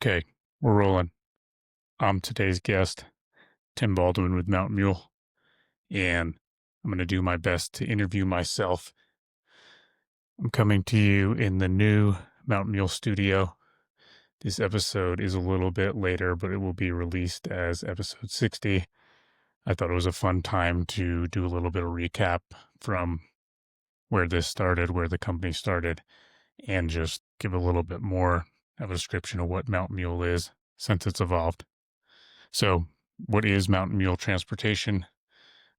Okay, we're rolling. I'm today's guest, Tim Baldwin with Mountain Mule, and I'm going to do my best to interview myself. I'm coming to you in the new Mountain Mule studio. This episode is a little bit later, but it will be released as episode 60. I thought it was a fun time to do a little bit of recap from where this started, where the company started, and just give a little bit more of a description of what Mountain Mule is since it's evolved. So, what is Mountain Mule Transportation?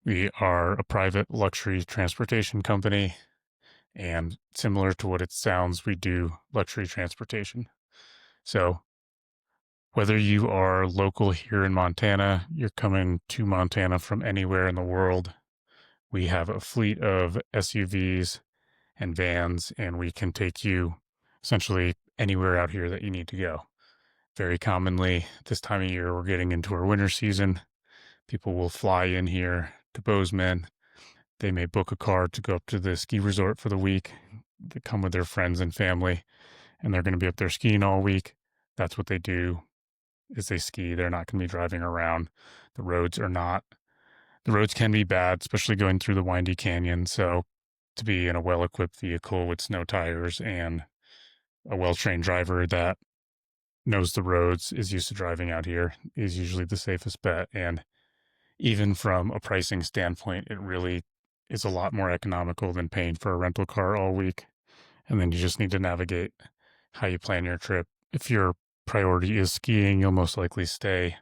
We are a private luxury transportation company, and similar to what it sounds, we do luxury transportation. So, whether you are local here in Montana, you're coming to Montana from anywhere in the world, we have a fleet of SUVs and vans, and we can take you essentially anywhere out here that you need to go. Very commonly, this time of year, we're getting into our winter season. People will fly in here to Bozeman. They may book a car to go up to the ski resort for the week. They come with their friends and family, and they're going to be up there skiing all week. That's what they do is they ski. They're not going to be driving around. The roads are not. The roads can be bad, especially going through the windy canyon. So to be in a well-equipped vehicle with snow tires and a well-trained driver that knows the roads, is used to driving out here, is usually the safest bet. And even from a pricing standpoint, it really is a lot more economical than paying for a rental car all week. And then you just need to navigate how you plan your trip. If your priority is skiing, you'll most likely stay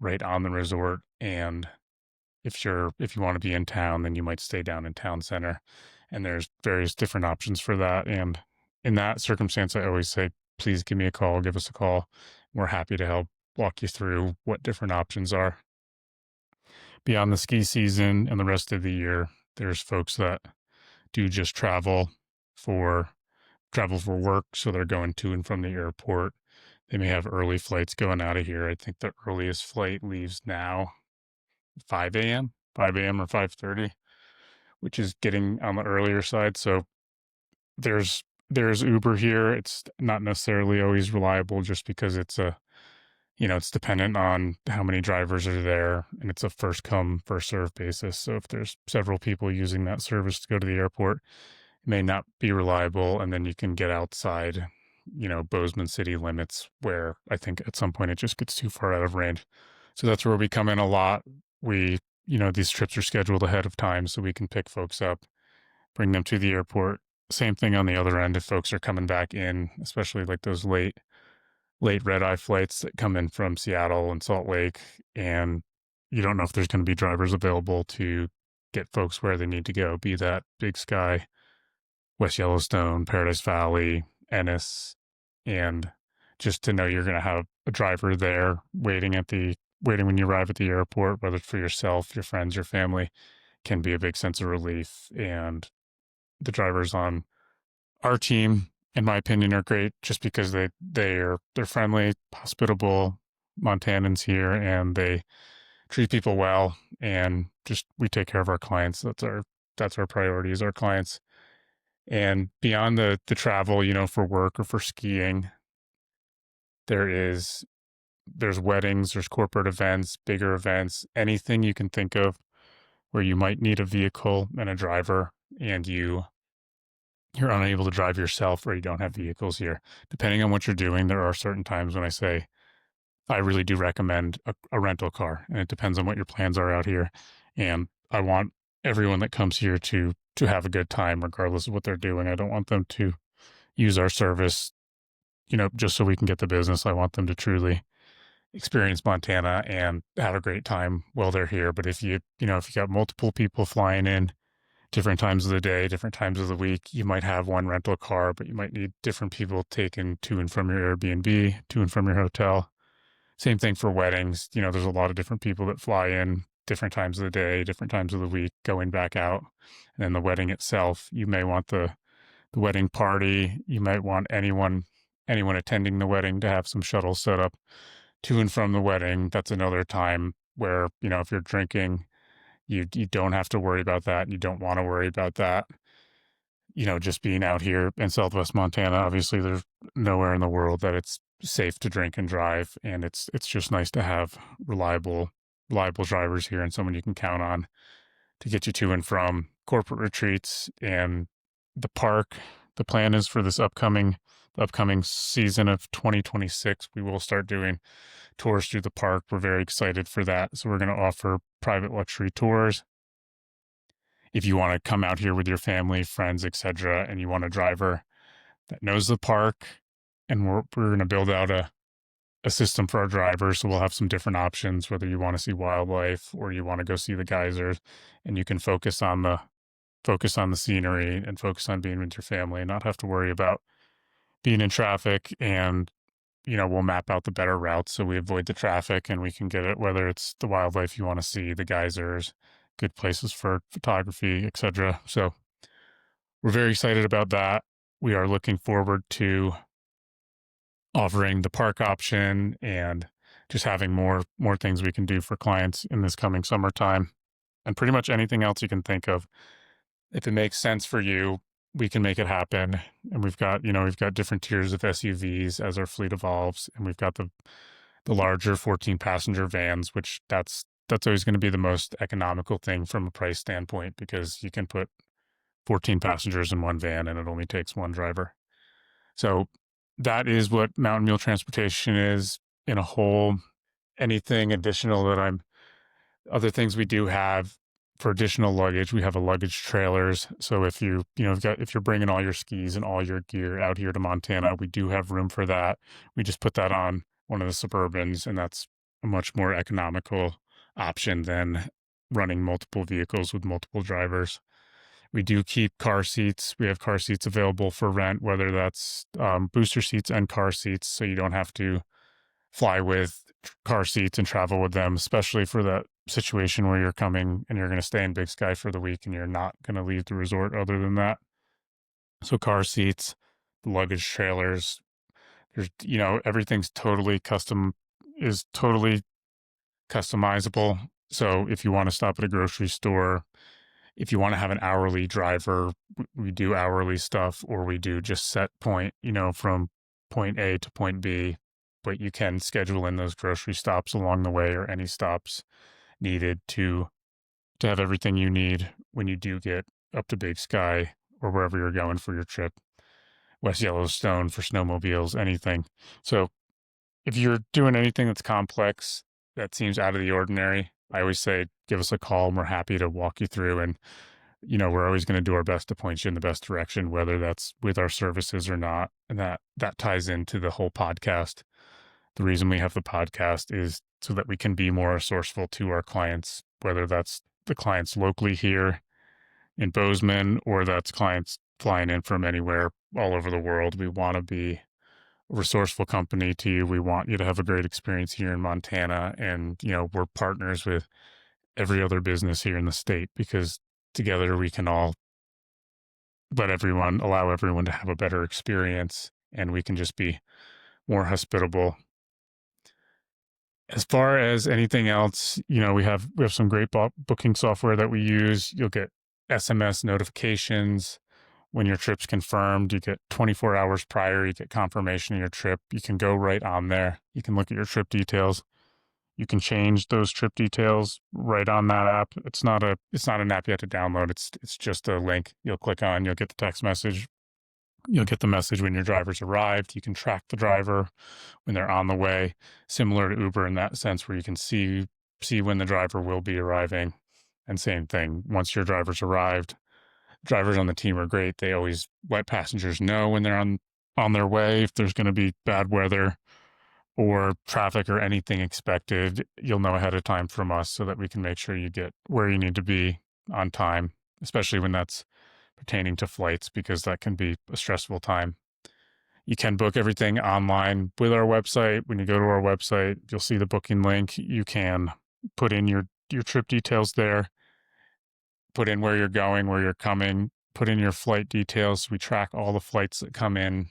right on the resort. And if you want to be in town, then you might stay down in town center. And there's various different options for that. And in that circumstance, I always say, please give me a call, give us a call. We're happy to help walk you through what different options are. Beyond the ski season and the rest of the year, there's folks that do just for work. So they're going to and from the airport. They may have early flights going out of here. I think the earliest flight leaves now 5 a.m., 5 a.m. or 5:30, which is getting on the earlier side. So there's Uber here. It's not necessarily always reliable just because it's dependent on how many drivers are there, and it's a first come, first serve basis. So if there's several people using that service to go to the airport, it may not be reliable. And then you can get outside, Bozeman city limits where I think at some point it just gets too far out of range. So that's where we come in a lot. These trips are scheduled ahead of time so we can pick folks up, bring them to the airport. Same thing on the other end if folks are coming back in, especially like those late red-eye flights that come in from Seattle and Salt Lake, and you don't know if there's going to be drivers available to get folks where they need to go, be that Big Sky, West Yellowstone, Paradise Valley, Ennis, and just to know you're going to have a driver there waiting when you arrive at the airport, whether it's for yourself, your friends, your family, can be a big sense of relief. And the drivers on our team, in my opinion, are great just because they're friendly, hospitable Montanans here, and they treat people well. And just we take care of our clients. That's our priority is our clients. And beyond the travel, for work or for skiing, there's weddings, there's corporate events, bigger events, anything you can think of where you might need a vehicle and a driver, and you're unable to drive yourself or you don't have vehicles here. Depending on what you're doing, there are certain times when I say, I really do recommend a rental car, and it depends on what your plans are out here. And I want everyone that comes here to have a good time, regardless of what they're doing. I don't want them to use our service, just so we can get the business. I want them to truly experience Montana and have a great time while they're here. But if you got multiple people flying in, different times of the day, different times of the week, you might have one rental car, but you might need different people taken to and from your Airbnb, to and from your hotel. Same thing for weddings. There's a lot of different people that fly in different times of the day, different times of the week, going back out. And then the wedding itself, you may want the wedding party. You might want anyone attending the wedding to have some shuttles set up to and from the wedding. That's another time where, if you're drinking, you don't have to worry about that. You don't want to worry about that. just being out here in Southwest Montana, obviously there's nowhere in the world that it's safe to drink and drive. And it's just nice to have reliable drivers here and someone you can count on to get you to and from corporate retreats and the park. The plan is for this upcoming season of 2026, we will start doing tours through the park. We're very excited for that. So we're going to offer private luxury tours. If you want to come out here with your family, friends, etc., and you want a driver that knows the park, and we're going to build out a system for our drivers. So we'll have some different options, whether you want to see wildlife or you want to go see the geysers, and you can focus on the scenery and focus on being with your family and not have to worry about being in traffic. And we'll map out the better routes so we avoid the traffic and we can get it, whether it's the wildlife you want to see, the geysers, good places for photography, etc. So we're very excited about that. We are looking forward to offering the park option and just having more things we can do for clients in this coming summertime, and pretty much anything else you can think of. If it makes sense for you, we can make it happen. And we've got different tiers of SUVs as our fleet evolves, and we've got the larger 14 passenger vans, which that's always going to be the most economical thing from a price standpoint, because you can put 14 passengers in one van and it only takes one driver. So that is what Mountain Mule Transportation is in a whole. Anything additional other things we do have for additional luggage, we have a luggage trailers. So if if you're bringing all your skis and all your gear out here to Montana, we do have room for that. We just put that on one of the Suburbans, and that's a much more economical option than running multiple vehicles with multiple drivers. We do keep car seats. We have car seats available for rent, whether that's booster seats and car seats, so you don't have to fly with car seats and travel with them, especially for that situation where you're coming and you're going to stay in Big Sky for the week and you're not going to leave the resort other than that. So car seats, the luggage trailers, there's, everything's totally customizable. So if you want to stop at a grocery store, if you want to have an hourly driver, we do hourly stuff, or we do just set point, from point A to point B, but you can schedule in those grocery stops along the way, or any stops needed to have everything you need when you do get up to Big Sky or wherever you're going for your trip. West Yellowstone for snowmobiles, anything. So if you're doing anything that's complex, that seems out of the ordinary, I always say, give us a call and we're happy to walk you through. And, we're always going to do our best to point you in the best direction, whether that's with our services or not. And that ties into the whole podcast. The reason we have the podcast is so that we can be more resourceful to our clients, whether that's the clients locally here in Bozeman or that's clients flying in from anywhere all over the world. We want to be a resourceful company to you. We want you to have a great experience here in Montana. And, we're partners with every other business here in the state, because together we can all allow everyone to have a better experience, and we can just be more hospitable. As far as anything else, we have some great booking software that we use. You'll get SMS notifications when your trip's confirmed. You get 24 hours prior, you get confirmation of your trip. You can go right on there. You can look at your trip details. You can change those trip details right on that app. It's not an app you have to download. It's just a link you'll click on. You'll get the text message. You'll get the message when your driver's arrived. You can track the driver when they're on the way, similar to Uber in that sense, where you can see when the driver will be arriving. And same thing, once your driver's arrived, drivers on the team are great. They always let passengers know when they're on their way. If there's going to be bad weather or traffic or anything expected, you'll know ahead of time from us, so that we can make sure you get where you need to be on time, especially when that's pertaining to flights, because that can be a stressful time. You can book everything online with our website. When you go to our website, you'll see the booking link. You can put in your trip details there, put in where you're going, where you're coming, put in your flight details. We track all the flights that come in,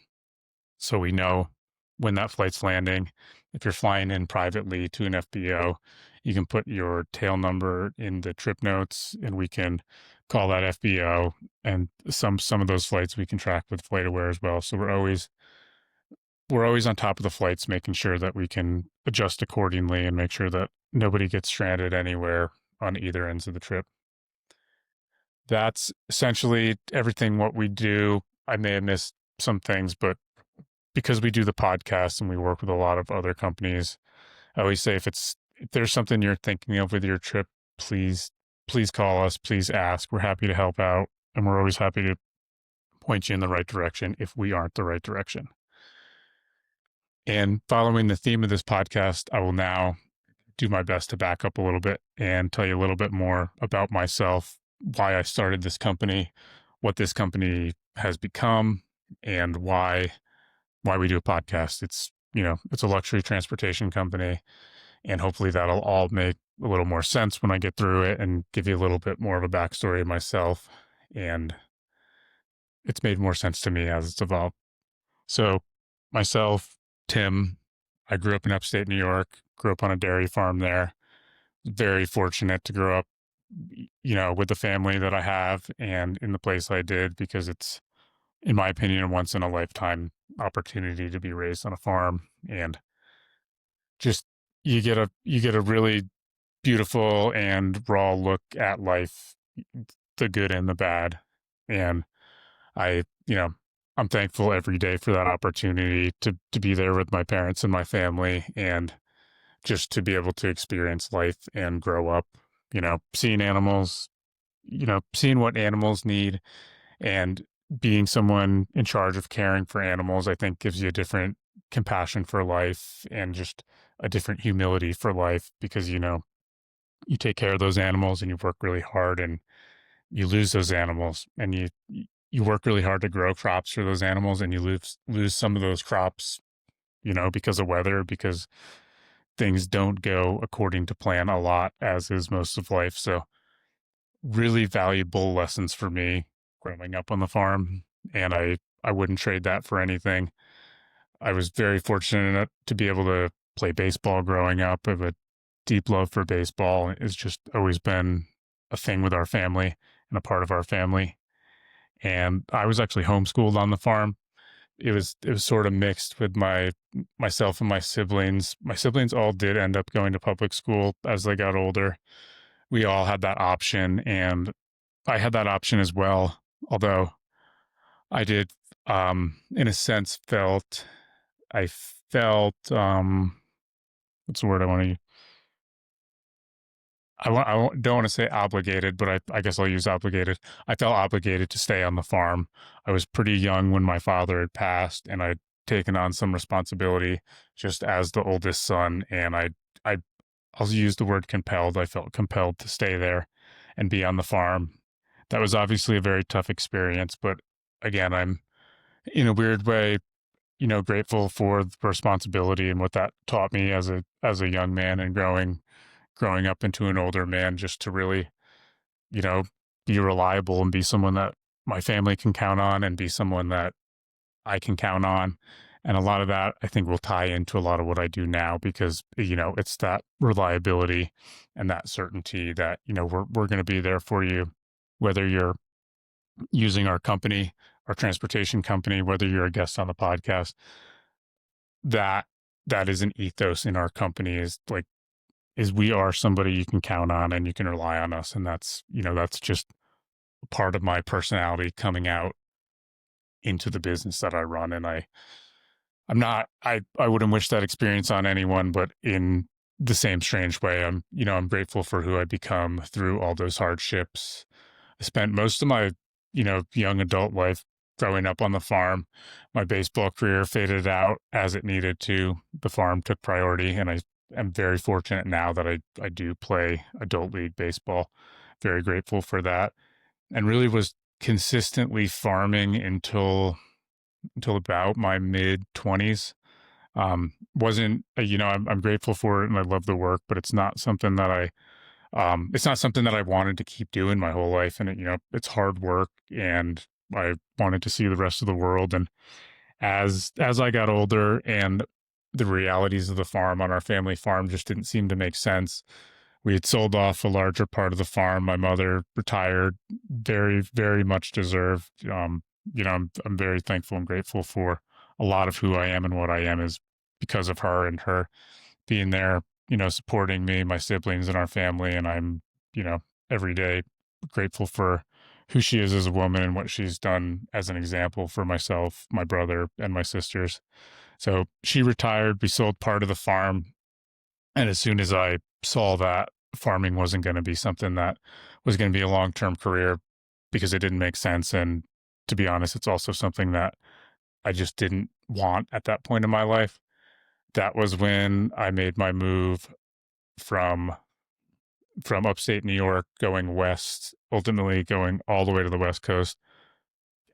so we know when that flight's landing. If you're flying in privately to an FBO, you can put your tail number in the trip notes, and we can call that FBO, and some of those flights we can track with FlightAware as well. So we're always on top of the flights, making sure that we can adjust accordingly and make sure that nobody gets stranded anywhere on either ends of the trip. That's essentially everything what we do. I may have missed some things, but because we do the podcast and we work with a lot of other companies, I always say if there's something you're thinking of with your trip, please call us, please ask. We're happy to help out, and we're always happy to point you in the right direction if we aren't the right direction. And following the theme of this podcast, I will now do my best to back up a little bit and tell you a little bit more about myself, why I started this company, what this company has become, and why we do a podcast. It's a luxury transportation company, and hopefully that'll all make a little more sense when I get through it and give you a little bit more of a backstory of myself. And it's made more sense to me as it's evolved. So myself, Tim, I grew up in upstate New York, grew up on a dairy farm there. Very fortunate to grow up, with the family that I have and in the place I did, because it's, in my opinion, a once in a lifetime opportunity to be raised on a farm. And just you get a really beautiful and raw look at life, the good and the bad. And I, I'm thankful every day for that opportunity to be there with my parents and my family, and just to be able to experience life and grow up, seeing animals, seeing what animals need, and being someone in charge of caring for animals, I think gives you a different compassion for life and just a different humility for life, because, you take care of those animals and you work really hard, and you lose those animals, and you work really hard to grow crops for those animals, and you lose some of those crops, because of weather, because things don't go according to plan a lot, as is most of life. So really valuable lessons for me growing up on the farm, and I wouldn't trade that for anything. I was very fortunate to be able to play baseball growing up. I have a deep love for baseball. It's just always been a thing with our family and a part of our family. And I was actually homeschooled on the farm. It was sort of mixed with myself and my siblings. My siblings all did end up going to public school as they got older. We all had that option, and I had that option as well. Although I did, in a sense, I felt, what's the word I want to use? Don't want to say obligated, but I guess I'll use obligated. I felt obligated to stay on the farm. I was pretty young when my father had passed, and I'd taken on some responsibility just as the oldest son. And I'll use the word compelled. I felt compelled to stay there and be on the farm. That was obviously a very tough experience, but again, I'm in a weird way, grateful for the responsibility and what that taught me as a young man, and growing up into an older man, just to really, you know, be reliable and be someone that my family can count on, and be someone that I can count on. And a lot of that, I think, will tie into a lot of what I do now, because, it's that reliability and that certainty that, we're going to be there for you, whether you're using our company, our transportation company, whether you're a guest on the podcast. That is an ethos in our company, is we are somebody you can count on and you can rely on us. And that's just part of my personality coming out into the business that I run. And I wouldn't wish that experience on anyone, but in the same strange way, I'm grateful for who I become through all those hardships. I spent most of my, young adult life growing up on the farm. My baseball career faded out as it needed to. The farm took priority, and I am very fortunate now that I do play adult league baseball. Very grateful for that, and really was consistently farming until about my mid 20s. Wasn't, I'm grateful for it and I love the work, but it's not something that it's not something that I wanted to keep doing my whole life. And it's hard work, and I wanted to see the rest of the world. And as I got older, and the realities of the farm on our family farm just didn't seem to make sense, We had sold off a larger part of the farm. My mother retired, very, very much deserved. I'm very thankful and grateful for a lot of who I am and what I am is because of her and her being there, supporting me, my siblings, and our family. And I'm, you know, every day grateful for who she is as a woman and what she's done as an example for myself, my brother, and my sisters. So she retired. We sold part of the farm. And as soon as I saw that farming wasn't going to be something that was going to be a long term career because it didn't make sense. And to be honest, it's also something that I just didn't want at that point in my life. That was when I made my move from upstate New York going west, ultimately going all the way to the West Coast.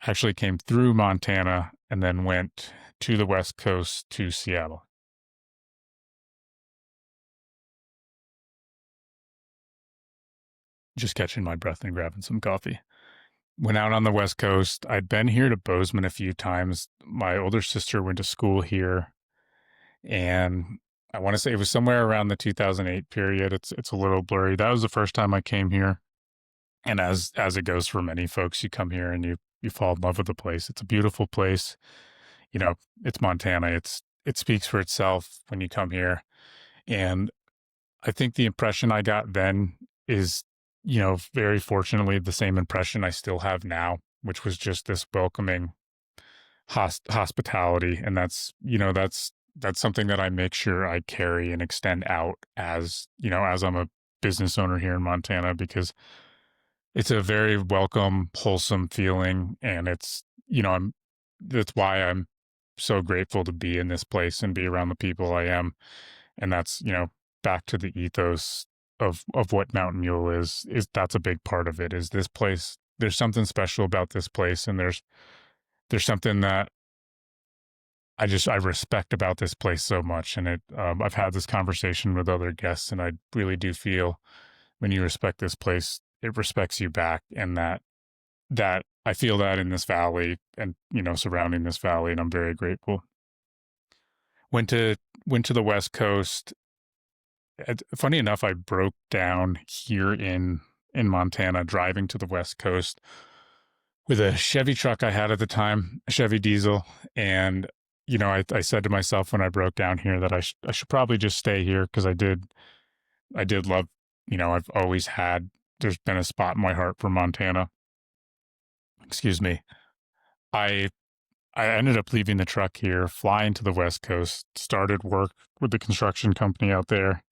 Actually came through Montana and then went to the West Coast to Seattle. Just catching my breath and grabbing some coffee. Went out on the West Coast. I'd been here to Bozeman a few times. My older sister went to school here, and I want to say it was somewhere around the 2008 period. It's a little blurry. That was the first time I came here. And as it goes for many folks, you come here and you fall in love with the place. It's a beautiful place. It's Montana. It speaks for itself when you come here. And I think the impression I got then is, very fortunately the same impression I still have now, which was just this welcoming hospitality. And that's something that I make sure I carry and extend out as I'm a business owner here in Montana, because it's a very welcome, wholesome feeling. And that's why I'm so grateful to be in this place and be around the people I am. And that's, back to the ethos of what Mountain Mule is that's a big part of it. Is this place, there's something special about this place, and there's something that I respect about this place so much. And I've had this conversation with other guests, and I really do feel when you respect this place, it respects you back. And that I feel that in this valley and, surrounding this valley, and I'm very grateful. Went to the West Coast. Funny enough, I broke down here in Montana driving to the West Coast with a Chevy truck I had at the time, a Chevy diesel. And, I said to myself when I broke down here that I should probably just stay here, because I did love, I've always had, there's been a spot in my heart for Montana. Excuse me. I I ended up leaving the truck here, flying to the West Coast, started work with the construction company out there,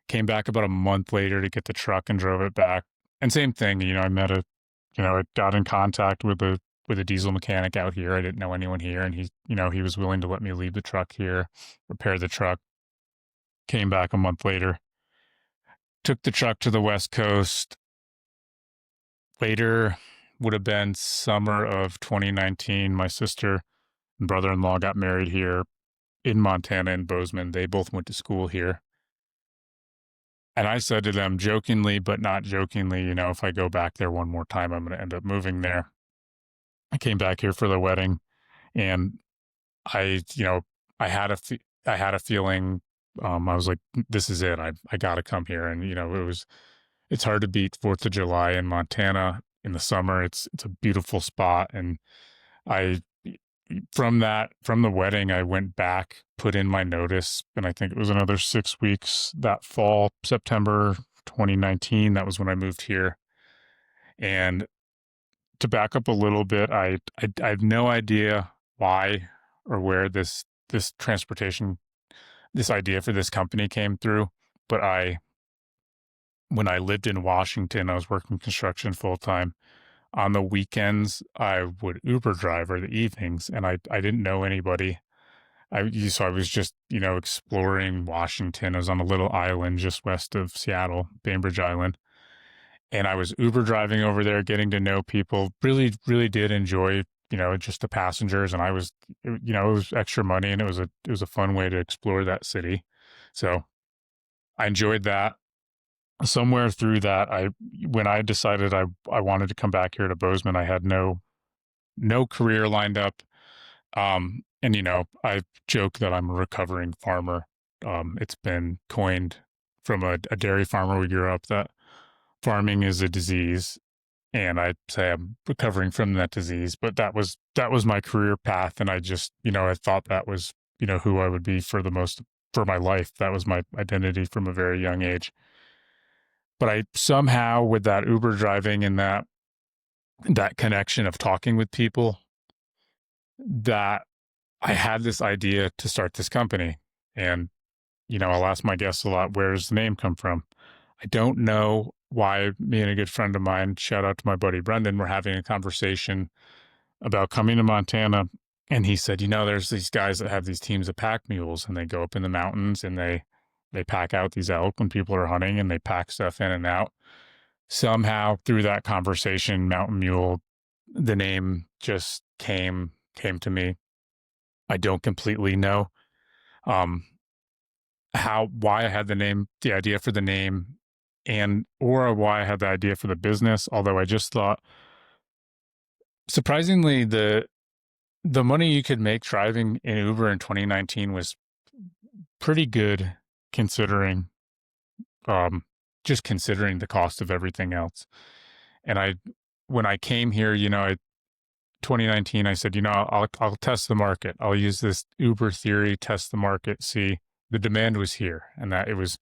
came back about a month later to get the truck and drove it back. And same thing, I got in contact with a diesel mechanic out here. I didn't know anyone here, and he was willing to let me leave the truck here, repair the truck. Came back a month later, took the truck to the West Coast. Later would have been summer of 2019. My sister and brother-in-law got married here in Montana in Bozeman. They both went to school here. And I said to them jokingly, but not jokingly, if I go back there one more time, I'm going to end up moving there. I came back here for the wedding, and I, I had a feeling. I was like, this is it. I got to come here. And, it's hard to beat 4th of July in Montana in the summer. It's a beautiful spot. And I, from the wedding, I went back, put in my notice, and I think it was another 6 weeks that fall, September 2019. That was when I moved here. And to back up a little bit, I have no idea why or where this transportation, this idea for this company came through. But when I lived in Washington, I was working construction full time. On the weekends, I would Uber drive, or the evenings, and I didn't know anybody. So I was just, exploring Washington. I was on a little island just west of Seattle, Bainbridge Island. And I was Uber driving over there, getting to know people. Really, really did enjoy, just the passengers. And it was extra money, and it was a fun way to explore that city. So I enjoyed that. Somewhere through that, when I decided I wanted to come back here to Bozeman, I had no career lined up. And I joke that I'm a recovering farmer. It's been coined from a dairy farmer. We grew up that farming is a disease, and I'd say I'm recovering from that disease. But that was my career path, and I just I thought that was who I would be for my life. That was my identity from a very young age. But I somehow, with that Uber driving and that connection of talking with people, that I had this idea to start this company. And I'll ask my guests a lot, where does the name come from? I don't know why. Me and a good friend of mine, shout out to my buddy Brendan, were having a conversation about coming to Montana. And he said, there's these guys that have these teams of pack mules, and they go up in the mountains and they pack out these elk when people are hunting, and they pack stuff in and out. Somehow through that conversation, Mountain Mule, the name just came to me. I don't completely know why I had the idea for the name, or why I had the idea for the business. Although I just thought, surprisingly, the money you could make driving in Uber in 2019 was pretty good, considering just considering the cost of everything else. And when I came here, 2019, I said, I'll test the market. I'll use this Uber theory, test the market, see. The demand was here, and that it was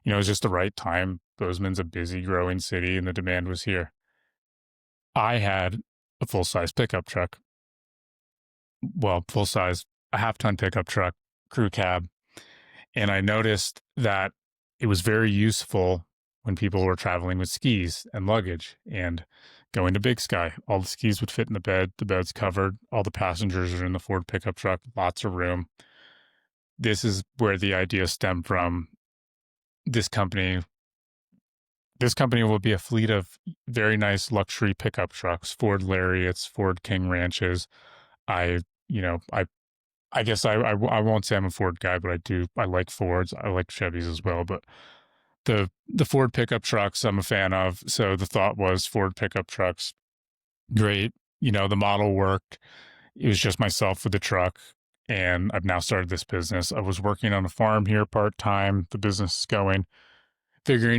just the right time. Bozeman's a busy, growing city, and the demand was here. I had a full-size pickup truck. Well, full-size, a half-ton pickup truck, crew cab. And I noticed that it was very useful when people were traveling with skis and luggage and going to Big Sky. All the skis would fit in the bed. The bed's covered. All the passengers are in the Ford pickup truck. Lots of room. This is where the idea stemmed from. This company will be a fleet of very nice luxury pickup trucks, Ford Lariats, Ford King Ranches. I guess I won't say I'm a Ford guy, but I like Fords. I like Chevys as well, but the Ford pickup trucks I'm a fan of. So the thought was Ford pickup trucks, great. The model worked. It was just myself with the truck, and I've now started this business. I was working on a farm here part-time. The business is going,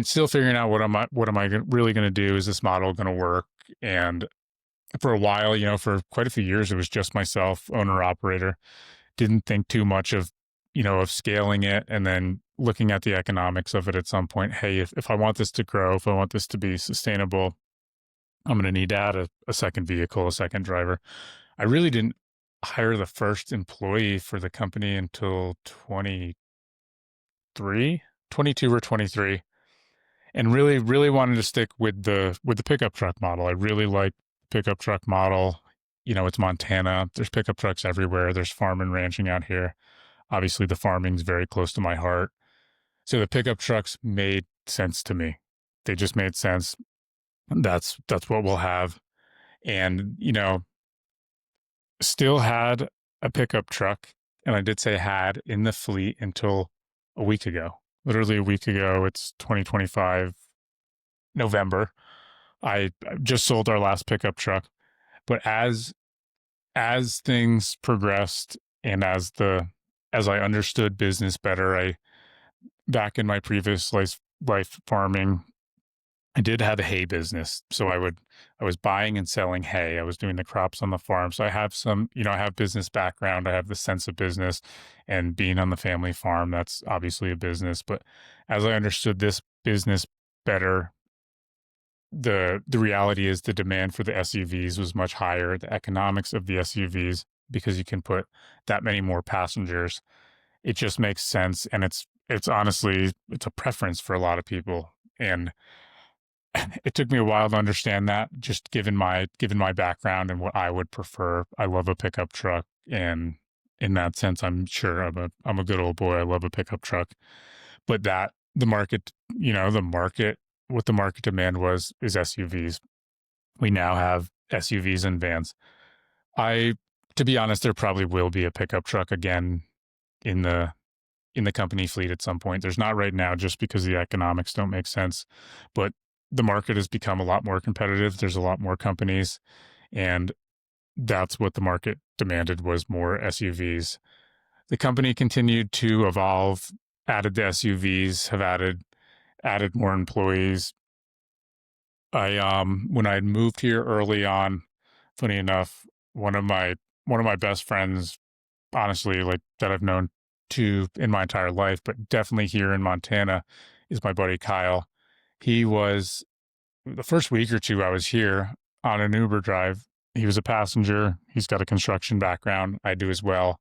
still figuring out what am I really going to do? Is this model going to work? And for a while, for quite a few years, it was just myself, owner operator. Didn't think too much of scaling it, and then looking at the economics of it at some point. Hey, if I want this to grow, if I want this to be sustainable, I'm going to need to add a second vehicle, a second driver. I really didn't hire the first employee for the company until 22 or 23, and really wanted to stick with the pickup truck model. I really like the pickup truck model. It's Montana. There's pickup trucks everywhere. There's farm and ranching out here. Obviously, the farming's very close to my heart. So the pickup trucks made sense to me. They just made sense. That's what we'll have. And, still had a pickup truck. And I did say had in the fleet until a week ago. Literally a week ago. It's 2025, November. I just sold our last pickup truck. But as things progressed, and as I understood business better, back in my previous life farming, I did have a hay business. So I was buying and selling hay. I was doing the crops on the farm. So I have I have business background. I have the sense of business, and being on the family farm, that's obviously a business. But as I understood this business better, the reality is the demand for the SUVs was much higher. The economics of the SUVs, because you can put that many more passengers, it just makes sense. And it's honestly, it's a preference for a lot of people. And it took me a while to understand that, just given my background and what I would prefer. I love a pickup truck, and in that sense, I'm sure I'm a good old boy. I love a pickup truck. But what the market demand is SUVs. We now have SUVs and vans. To be honest, there probably will be a pickup truck again in the company fleet at some point. There's not right now, just because the economics don't make sense, but the market has become a lot more competitive. There's a lot more companies, and that's what the market demanded, was more SUVs. The company continued to evolve, added the SUVs, have added added more employees. When I moved here early on, funny enough, one of my one of my best friends, honestly, like that I've known to in my entire life, but definitely here in Montana, is my buddy Kyle. He was the first week or two I was here on an Uber drive. He was a passenger. He's got a construction background. I do as well.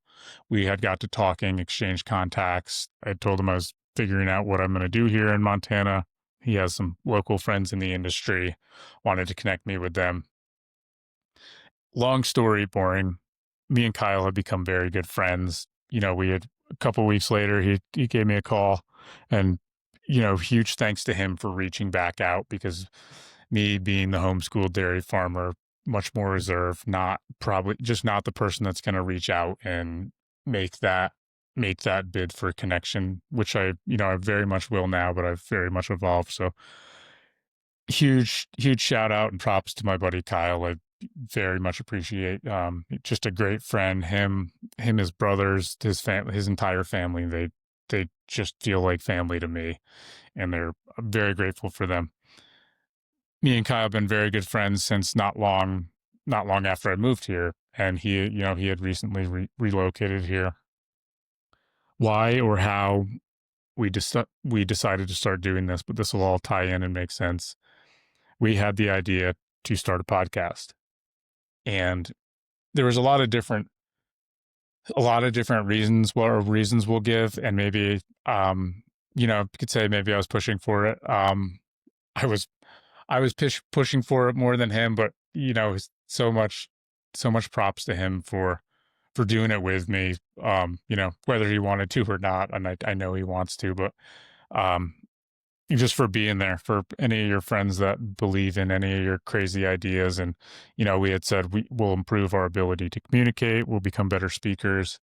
We had got to talking, exchanged contacts. I told him I was figuring out what I'm going to do here in Montana. He has some local friends in the industry, wanted to connect me with them. Long story, boring. Me and Kyle have become very good friends. We had a couple weeks later, he gave me a call, and huge thanks to him for reaching back out, because me being the homeschooled dairy farmer, much more reserved, not probably just not the person that's going to reach out and make that make that bid for connection, which I very much will now, but I've very much evolved. So huge shout out and props to my buddy Kyle. I very much appreciate, just a great friend. His brothers, his family, his entire family, they just feel like family to me, and I'm very grateful for them. Me and Kyle have been very good friends since not long after I moved here, and he had recently relocated here. Why or how we decided to start doing this, but this will all tie in and make sense. We had the idea to start a podcast, and there was a lot of different reasons, we'll give, and maybe you could say maybe I was pushing for it. I was pushing for it more than him, but so much props to him for doing it with me. Whether he wanted to or not, and I know he wants to, but um, just for being there for any of your friends that believe in any of your crazy ideas. And we had said we will improve our ability to communicate. We'll become better speakers.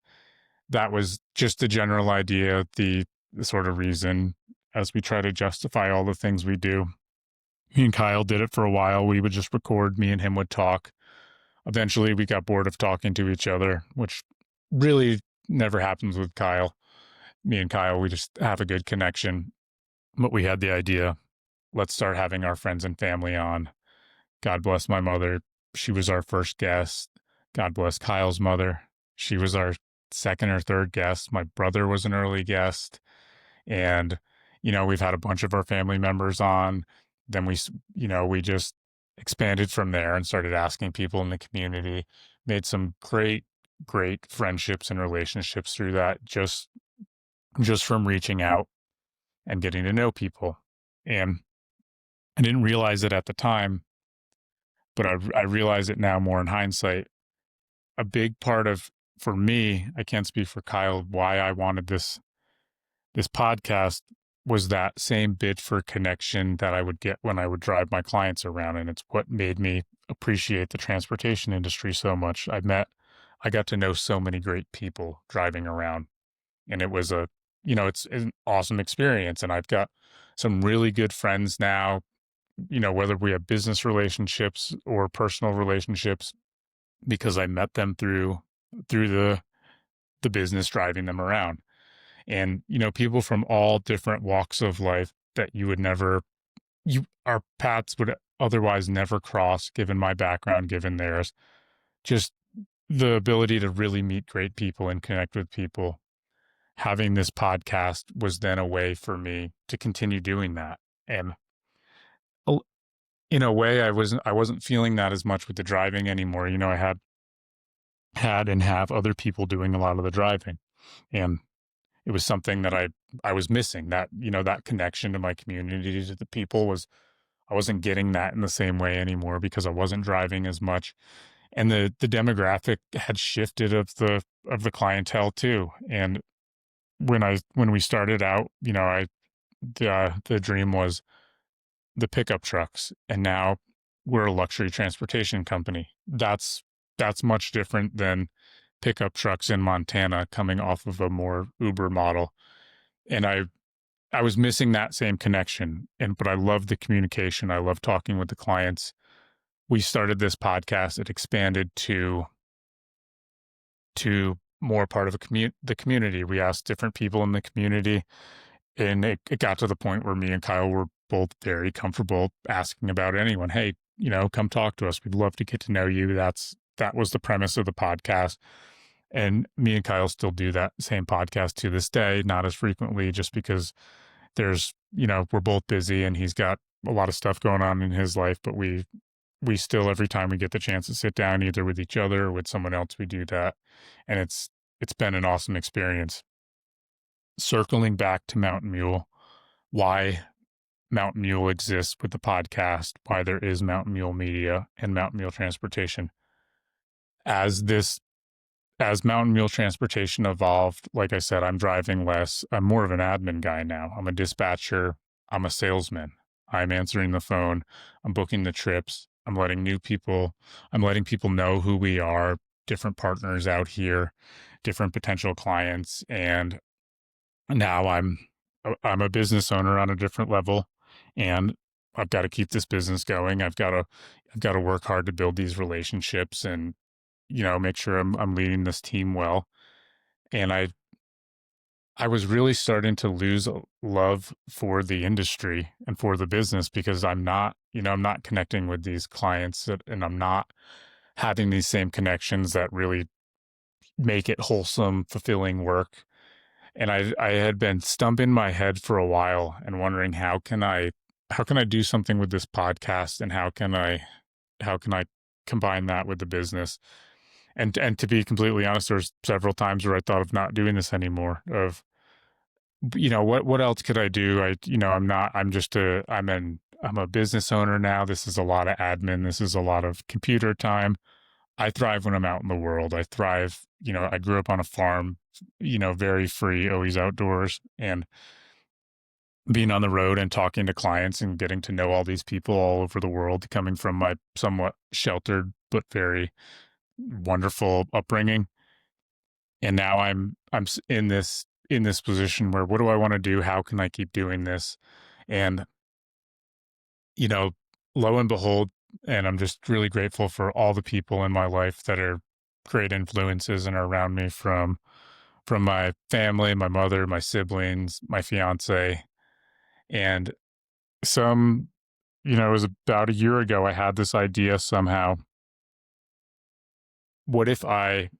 That was just the general idea, the sort of reason, as we try to justify all the things we do. Me and Kyle did it for a while. We would just record, me and him would talk. Eventually, we got bored of talking to each other, which really never happens with Kyle. Me and Kyle, we just have a good connection. But we had the idea, let's start having our friends and family on. God bless my mother. She was our first guest. God bless Kyle's mother. She was our second or third guest. My brother was an early guest. And, we've had a bunch of our family members on. Then we just expanded from there and started asking people in the community, made some great friendships and relationships through that, just from reaching out and getting to know people. And I didn't realize it at the time, but I realize it now more in hindsight. A big part of, for me, I can't speak for Kyle, why I wanted this podcast was that same bid for connection that I would get when I would drive my clients around. And it's what made me appreciate the transportation industry so much. I got to know so many great people driving around, and it was it's an awesome experience. And I've got some really good friends now, whether we have business relationships or personal relationships, because I met them through the business, driving them around. And people from all different walks of life that our paths would otherwise never cross, given my background, given theirs. Just the ability to really meet great people and connect with people. Having this podcast was then a way for me to continue doing that. And in a way, I wasn't feeling that as much with the driving anymore. I had and have other people doing a lot of the driving, and it was something that I was missing. That that connection to my community, to the people, I wasn't getting that in the same way anymore, because I wasn't driving as much, and the demographic had shifted of the clientele too. And when we started out, the dream was the pickup trucks, and now we're a luxury transportation company. That's much different than pickup trucks in Montana coming off of a more Uber model. And I was missing that same connection. But I love the communication. I love talking with the clients. We started this podcast. It expanded to more part of the community. We asked different people in the community, And it got to the point where me and Kyle were both very comfortable asking about anyone. Hey, come talk to us. We'd love to get to know you. That was the premise of the podcast. And me and Kyle still do that same podcast to this day, not as frequently, just because we're both busy and he's got a lot of stuff going on in his life, but we still, every time we get the chance to sit down either with each other or with someone else, we do that. And it's been an awesome experience. Circling back to Mountain Mule, why Mountain Mule exists with the podcast, why there is Mountain Mule Media and Mountain Mule Transportation. As Mountain Mule Transportation evolved, like I said, I'm driving less. I'm more of an admin guy now. I'm a dispatcher. I'm a salesman. I'm answering the phone. I'm booking the trips. I'm letting people know who we are, different partners out here, different potential clients. And now I'm a business owner on a different level, and I've got to keep this business going. I've got to work hard to build these relationships and make sure I'm leading this team well. And I was really starting to lose a love for the industry and for the business because I'm not connecting with these clients and I'm not having these same connections that really make it wholesome, fulfilling work. And I had been stumping my head for a while and wondering how can I do something with this podcast, and how can I combine that with the business. And to be completely honest, there's several times where I thought of not doing this anymore. Of what else could I do? I'm a business owner now. This is a lot of admin. This is a lot of computer time. I thrive when I'm out in the world. I thrive, I grew up on a farm, very free, always outdoors, and being on the road and talking to clients and getting to know all these people all over the world, coming from my somewhat sheltered but very wonderful upbringing. And now I'm in this position where, what do I want to do? How can I keep doing this? And you know, lo and behold, and I'm just really grateful for all the people in my life that are great influences and are around me, from my family, my mother, my siblings, my fiance, and some, it was about a year ago, I had this idea somehow. What if I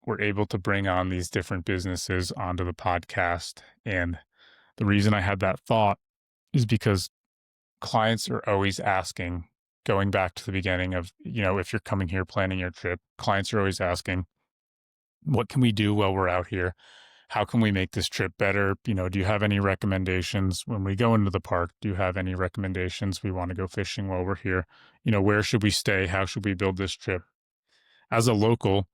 were able to bring on these different businesses onto the podcast? And the reason I had that thought is because clients are always asking, going back to the beginning of, if you're coming here planning your trip, clients are always asking, what can we do while we're out here? How can we make this trip better? Do you have any recommendations when we go into the park? Do you have any recommendations? We want to go fishing while we're here. Where should we stay? How should we build this trip? As a local,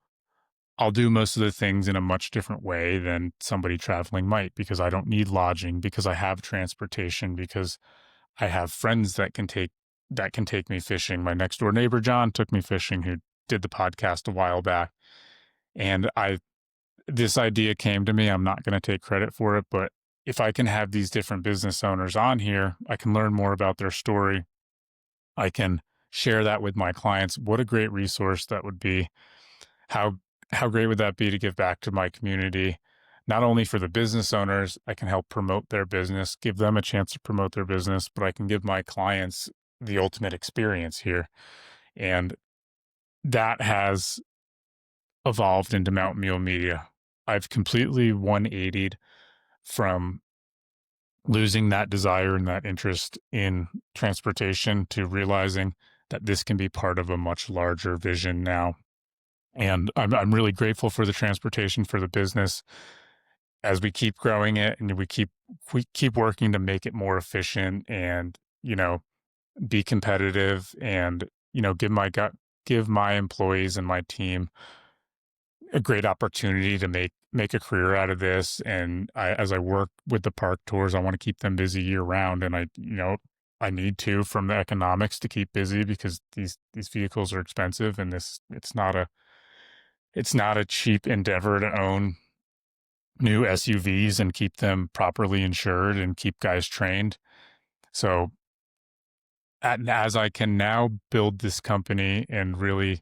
I'll do most of the things in a much different way than somebody traveling might, because I don't need lodging, because I have transportation, because I have friends that can take me fishing. My next door neighbor, John, took me fishing, who did the podcast a while back. And this idea came to me. I'm not going to take credit for it, but if I can have these different business owners on here, I can learn more about their story. I can share that with my clients. What a great resource that would be. How great would that be to give back to my community? Not only for the business owners, I can help promote their business, give them a chance to promote their business, but I can give my clients the ultimate experience here. And that has evolved into Mountain Mule Media. I've completely 180'd from losing that desire and that interest in transportation to realizing that this can be part of a much larger vision now. And I'm really grateful for the transportation, for the business, as we keep growing it, and we keep working to make it more efficient, and be competitive, and give my employees and my team a great opportunity to make a career out of this. And as I work with the park tours, I want to keep them busy year round, and I need to, from the economics, to keep busy, because these vehicles are expensive, and it's not a cheap endeavor to own new SUVs and keep them properly insured and keep guys trained. So as I can now build this company and really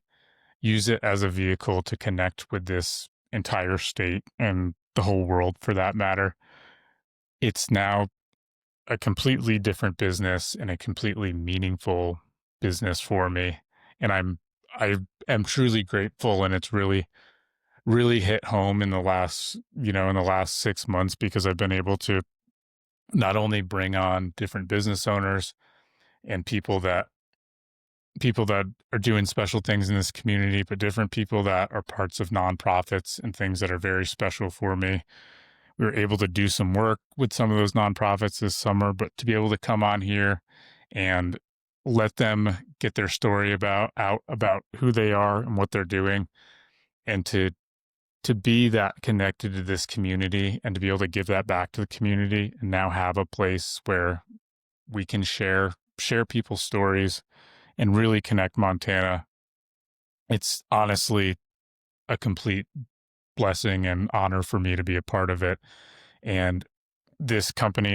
use it as a vehicle to connect with this entire state and the whole world, for that matter, it's now a completely different business and a completely meaningful business for me. And I am truly grateful, and it's really hit home in the last, in the last 6 months, because I've been able to not only bring on different business owners and people that are doing special things in this community, but different people that are parts of nonprofits and things that are very special for me. We were able to do some work with some of those nonprofits this summer, but to be able to come on here and let them get their story about who they are and what they're doing, and to be that connected to this community and to be able to give that back to the community, and now have a place where we can share people's stories and really connect Montana. It's honestly a complete blessing and honor for me to be a part of it. And this company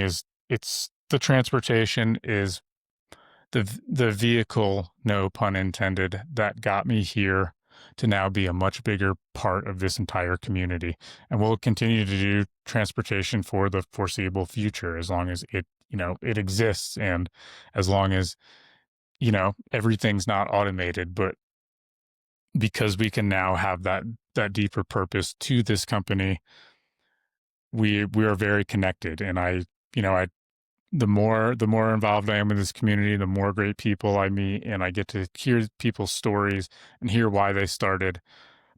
it's the transportation is the vehicle, no pun intended, that got me here to now be a much bigger part of this entire community. And we'll continue to do transportation for the foreseeable future, as long as it exists, and as long as, everything's not automated. But because we can now have that deeper purpose to this company, we are very connected. And I the more involved I am in this community, the more great people I meet, and I get to hear people's stories and hear why they started.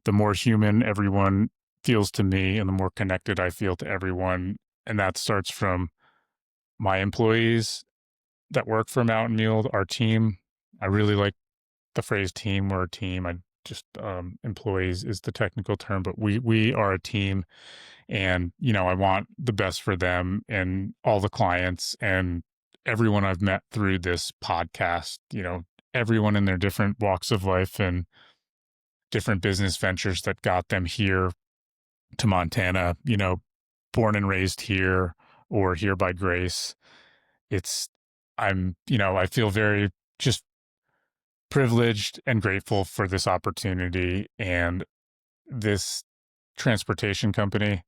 The more human everyone feels to me, and the more connected I feel to everyone. And that starts from my employees that work for Mountain Mule, our team. I really like the phrase team. We're a team. I just employees is the technical term, but we are a team. And I want the best for them and all the clients and everyone I've met through this podcast, everyone in their different walks of life and different business ventures that got them here to Montana, born and raised here or here by grace. It's I feel very just privileged and grateful for this opportunity. And this transportation company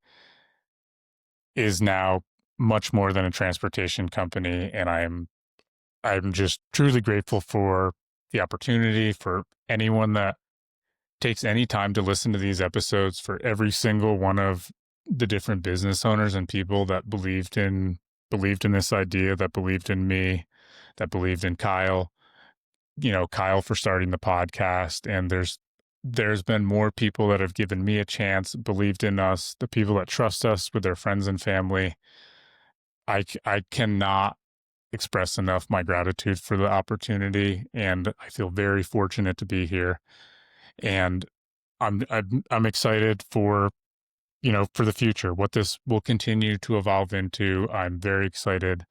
is now much more than a transportation company. And I'm just truly grateful for the opportunity, for anyone that takes any time to listen to these episodes, for every single one of the different business owners and people that believed in this idea, that believed in me, that believed in Kyle, Kyle for starting the podcast. And there's been more people that have given me a chance, believed in us, the people that trust us with their friends and family. I cannot express enough my gratitude for the opportunity, and I feel very fortunate to be here. And I'm excited for for the future, what this will continue to evolve into. I'm very excited.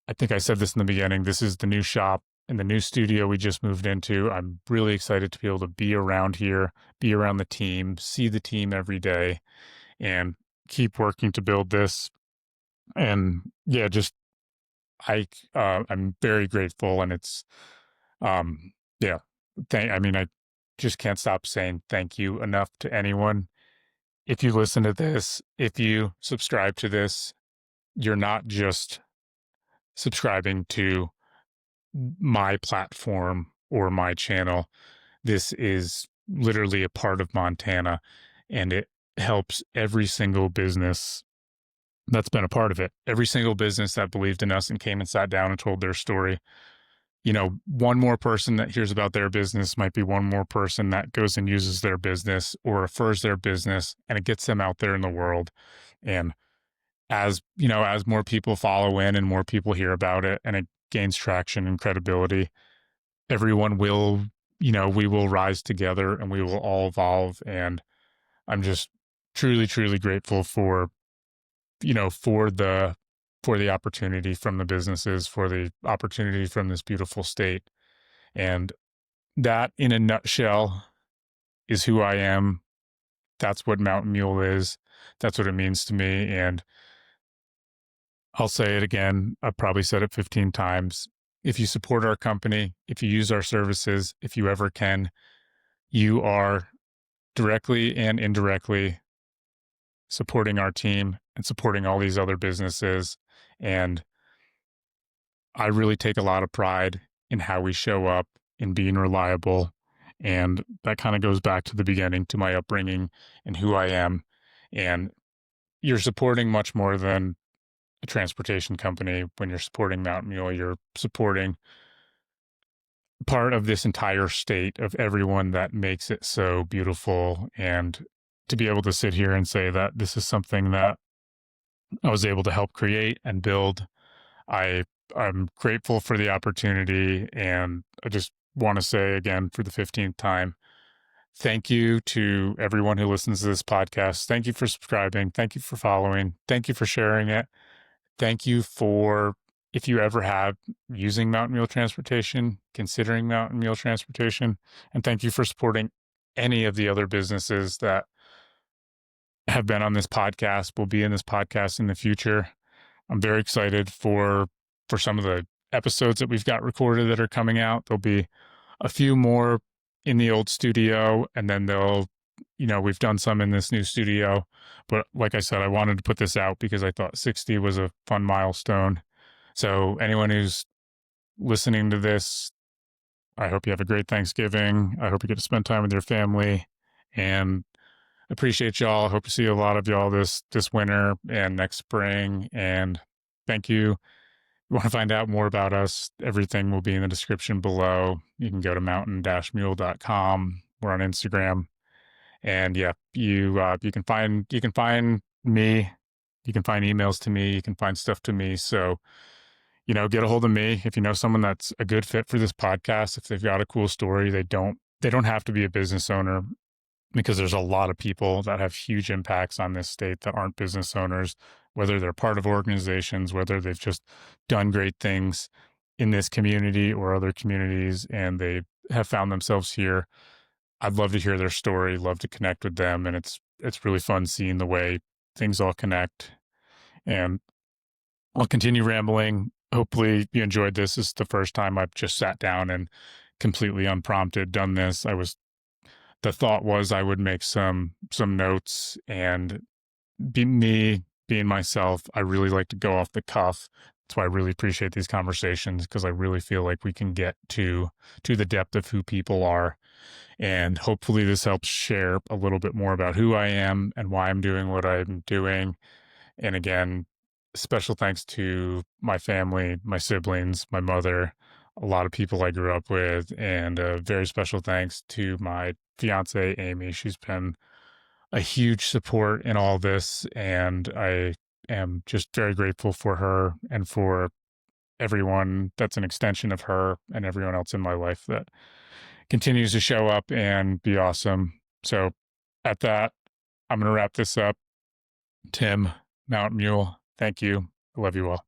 I think I said this in the beginning. This is the new shop and the new studio we just moved into. I'm really excited to be able to be around here, be around the team, see the team every day, and keep working to build this. And yeah, just I'm very grateful, and it's yeah. I just can't stop saying thank you enough to anyone. If you listen to this, if you subscribe to this, you're not just subscribing to my platform or my channel. This is literally a part of Montana, and it helps every single business that's been a part of it. Every single business that believed in us and came and sat down and told their story. One more person that hears about their business might be one more person that goes and uses their business or refers their business, and it gets them out there in the world. And as more people follow in and more people hear about it and it gains traction and credibility, everyone will, we will rise together and we will all evolve. And I'm just truly, truly grateful for, for the opportunity from the businesses, for the opportunity from this beautiful state. And that, in a nutshell, is who I am. That's what Mountain Mule is. That's what it means to me. And I'll say it again. I've probably said it 15 times. If you support our company, if you use our services, if you ever can, you are directly and indirectly supporting our team and supporting all these other businesses. And I really take a lot of pride in how we show up, in being reliable. And that kind of goes back to the beginning, to my upbringing and who I am. And you're supporting much more than a transportation company. When you're supporting Mountain Mule, you're supporting part of this entire state, of everyone that makes it so beautiful. And to be able to sit here and say that this is something that I was able to help create and build, I I'm grateful for the opportunity. And I just want to say again, for the 15th time, thank you to everyone who listens to this podcast. Thank you for subscribing. Thank you for following. Thank you for sharing it. Thank you for, if you ever have, using Mountain Mule Transportation, considering Mountain Mule Transportation. And thank you for supporting any of the other businesses that have been on this podcast, will be in this podcast in the future. I'm very excited for some of the episodes that we've got recorded that are coming out. There'll be a few more in the old studio, and then we've done some in this new studio. But like I said, I wanted to put this out because I thought 60 was a fun milestone. So anyone who's listening to this, I hope you have a great Thanksgiving. I hope you get to spend time with your family, and appreciate y'all. I hope to see a lot of y'all this winter and next spring. And thank you. If you want to find out more about us, everything will be in the description below. You can go to mountain-mule.com. We're on Instagram. And yeah, you can find me, you can find emails to me, you can find stuff to me. So, get a hold of me if you know someone that's a good fit for this podcast. If they've got a cool story, they don't have to be a business owner, because there's a lot of people that have huge impacts on this state that aren't business owners, whether they're part of organizations, whether they've just done great things in this community or other communities, and they have found themselves here. I'd love to hear their story, love to connect with them. And it's really fun seeing the way things all connect. And I'll continue rambling. Hopefully you enjoyed this. This is the first time I've just sat down and completely unprompted done this. The thought was I would make some notes and being myself. I really like to go off the cuff. That's why I really appreciate these conversations, because I really feel like we can get to the depth of who people are. And hopefully this helps share a little bit more about who I am and why I'm doing what I'm doing. And again, special thanks to my family, my siblings, my mother, a lot of people I grew up with, and a very special thanks to my fiance, Amy. She's been a huge support in all this, and I am just very grateful for her and for everyone that's an extension of her, and everyone else in my life that continues to show up and be awesome. So at that, I'm going to wrap this up. Tim, Mountain Mule, thank you. I love you all.